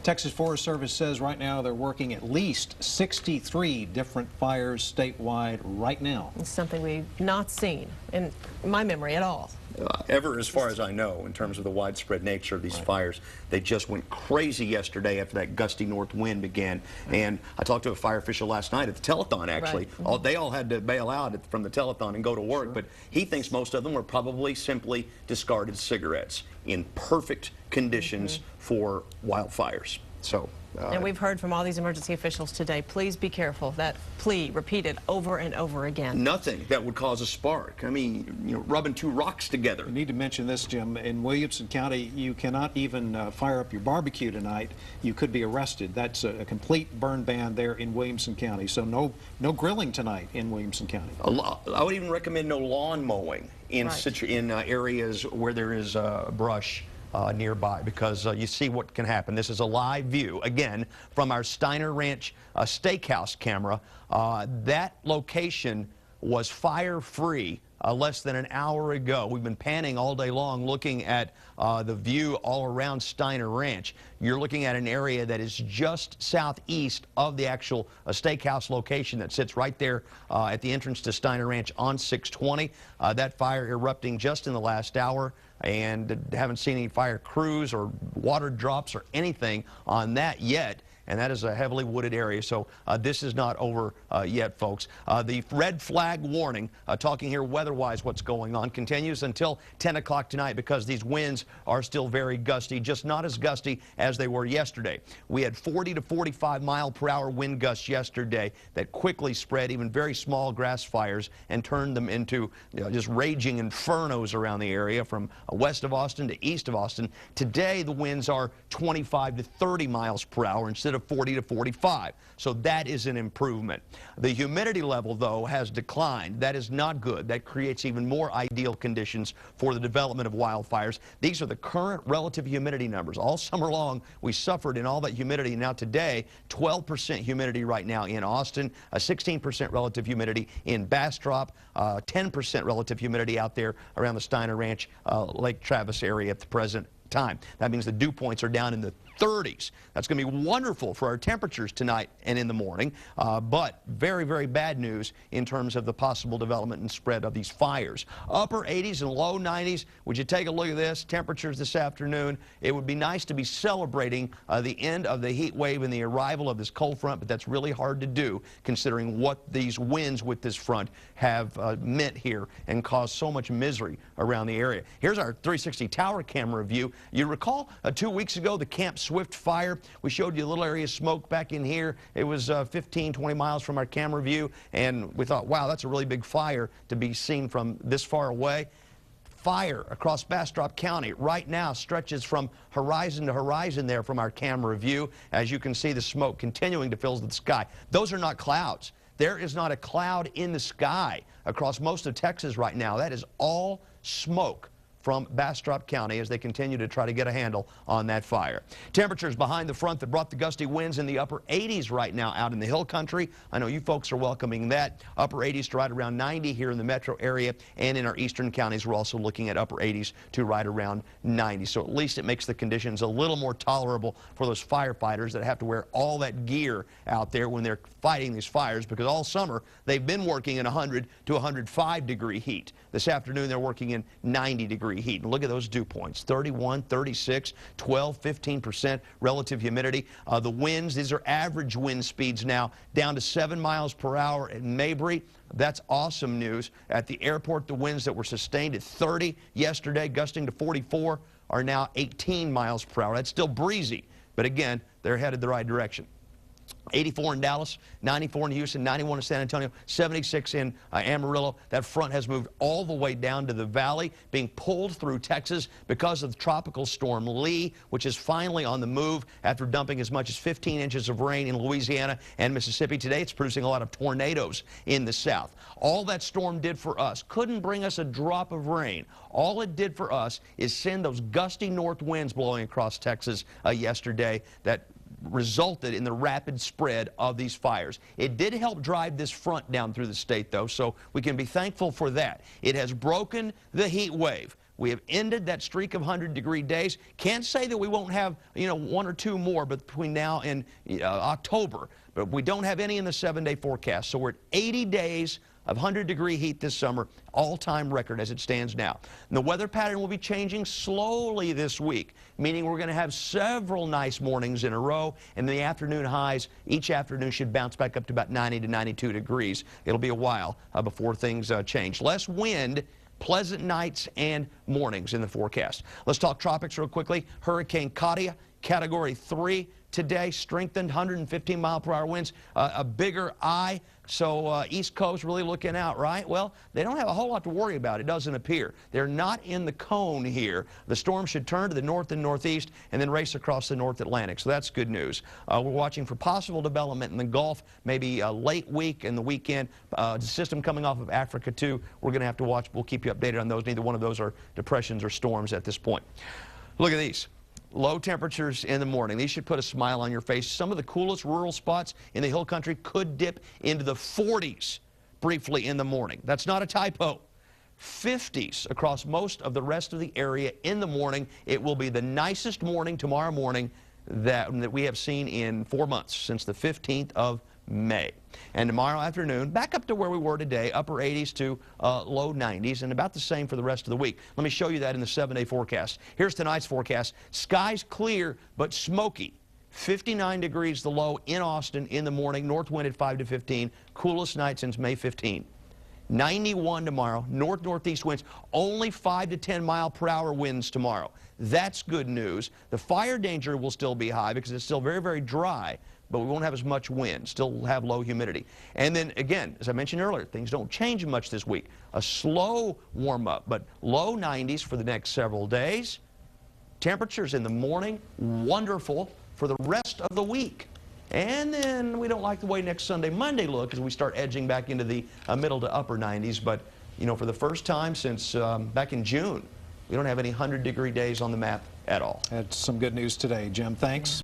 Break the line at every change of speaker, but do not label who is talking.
Texas Forest Service says right now they're working at least 63 different fires statewide right now.
It's something we've not seen in my memory at all.
Ever, as far as I know, in terms of the widespread nature of these fires. They just went crazy yesterday after that gusty north wind began. And I talked to a fire official last night at the telethon, actually.
Right.
They all had to bail out from the telethon and go to work, but he thinks most of them were probably simply discarded cigarettes in perfect conditions for wildfires. So.
And we've heard from all these emergency officials today, please be careful. That plea repeated over and over again.
Nothing that would cause a spark. I mean, you know, rubbing two rocks together.
I need to mention this, Jim. In Williamson County, you cannot even fire up your barbecue tonight. You could be arrested. That's a complete burn ban there in Williamson County. So no grilling tonight in Williamson County.
I would even recommend no lawn mowing in,
Right.
in areas where there is brush nearby, because you see what can happen. This is a live view, again, from our Steiner Ranch steakhouse camera. That location was fire-free less than an hour ago. We've been panning all day long looking at the view all around Steiner Ranch. You're looking at an area that is just southeast of the actual steakhouse location that sits right there at the entrance to Steiner Ranch on 620. That fire erupting just in the last hour, and haven't seen any fire crews or water drops or anything on that yet. And that is a heavily wooded area, so this is not over yet, folks. The red flag warning, talking here weather-wise what's going on, continues until 10 o'clock tonight, because these winds are still very gusty, just not as gusty as they were yesterday. We had 40 to 45 mile-per-hour wind gusts yesterday that quickly spread even very small grass fires and turned them into just raging infernos around the area from west of Austin to east of Austin. Today, the winds are 25 to 30 miles per hour instead of 40 to 45. So that is an improvement. The humidity level, though, has declined. That is not good. That creates even more ideal conditions for the development of wildfires. These are the current relative humidity numbers. All summer long, we suffered in all that humidity. Now today, 12% humidity right now in Austin, 16% relative humidity in Bastrop, 10% relative humidity out there around the Steiner Ranch, Lake Travis area at the present time. That means the dew points are down in the 30s. That's going to be wonderful for our temperatures tonight and in the morning, but very, very bad news in terms of the possible development and spread of these fires. Upper 80s and low 90s. Would you take a look at this? Temperatures this afternoon. It would be nice to be celebrating the end of the heat wave and the arrival of this cold front, but that's really hard to do considering what these winds with this front have meant here and caused so much misery around the area. Here's our 360 tower camera view. You recall 2 weeks ago the Camp Swift fire? We showed you a little area of smoke back in here. It was 15, 20 miles from our camera view, and we thought, wow, that's a really big fire to be seen from this far away. Fire across Bastrop County right now stretches from horizon to horizon there from our camera view. As you can see, the smoke continuing to fill the sky. Those are not clouds. There is not a cloud in the sky across most of Texas right now. That is all smoke from Bastrop County as they continue to try to get a handle on that fire. Temperatures behind the front that brought the gusty winds in the upper 80s right now out in the hill country. I know you folks are welcoming that. Upper 80s to right around 90 here in the metro area, and in our eastern counties we're also looking at upper 80s to right around 90. So at least it makes the conditions a little more tolerable for those firefighters that have to wear all that gear out there when they're fighting these fires, because all summer they've been working in 100 to 105 degree heat. This afternoon they're working in 90 degree heat. And look at those dew points, 31, 36, 12, 15% relative humidity. The winds, these are average wind speeds now, down to 7 miles per hour in Mabry. That's awesome news. At the airport, the winds that were sustained at 30 yesterday, gusting to 44, are now 18 miles per hour. That's still breezy, but again, they're headed the right direction. 84 in Dallas, 94 in Houston, 91 in San Antonio, 76 in Amarillo. That front has moved all the way down to the valley, being pulled through Texas because of the tropical storm Lee, which is finally on the move after dumping as much as 15 inches of rain in Louisiana and Mississippi. Today, it's producing a lot of tornadoes in the south. All that storm did for us couldn't bring us a drop of rain. All it did for us is send those gusty north winds blowing across Texas yesterday that resulted in the rapid spread of these fires. It did help drive this front down through the state, though, so we can be thankful for that. It has broken the heat wave. We have ended that streak of 100-degree days. Can't say that we won't have, one or two more between now and October, but we don't have any in the 7-day forecast. So we're at 80 days of 100-degree heat this summer, all-time record as it stands now. And the weather pattern will be changing slowly this week, meaning we're going to have several nice mornings in a row, and the afternoon highs each afternoon should bounce back up to about 90 to 92 degrees. It'll be a while before things change. Less wind, pleasant nights and mornings in the forecast. Let's talk tropics real quickly. Hurricane Katia, Category 3 today, strengthened 115-mile-per-hour winds, a bigger eye. So East Coast really looking out, right? Well, they don't have a whole lot to worry about, it doesn't appear. They're not in the cone here. The storm should turn to the north and northeast and then race across the North Atlantic. So that's good news. We're watching for possible development in the Gulf, maybe late week and the weekend. The system coming off of Africa, too, we're going to have to watch. We'll keep you updated on those. Neither one of those are depressions or storms at this point. Look at these. Low temperatures in the morning. These should put a smile on your face. Some of the coolest rural spots in the hill country could dip into the 40s briefly in the morning. That's not a typo. 50s across most of the rest of the area in the morning. It will be the nicest morning tomorrow morning that we have seen in 4 months, since the 15th of May. And tomorrow afternoon, back up to where we were today, upper 80s to low 90s, and about the same for the rest of the week. Let me show you that in the 7-day forecast. Here's tonight's forecast. Skies clear but smoky. 59 degrees the low in Austin in the morning, north wind at 5 to 15, coolest night since May 15. 91 tomorrow, north-northeast winds, only 5 to 10 mile-per-hour winds tomorrow. That's good news. The fire danger will still be high because it's still very, very dry, but we won't have as much wind, still have low humidity. And then again, as I mentioned earlier, things don't change much this week. A slow warm-up, but low 90s for the next several days. Temperatures in the morning, wonderful for the rest of the week. And then we don't like the way next Sunday, Monday look as we start edging back into the middle to upper 90s. But, for the first time since back in June, we don't have any 100-degree days on the map at all.
That's some good news today, Jim. Thanks.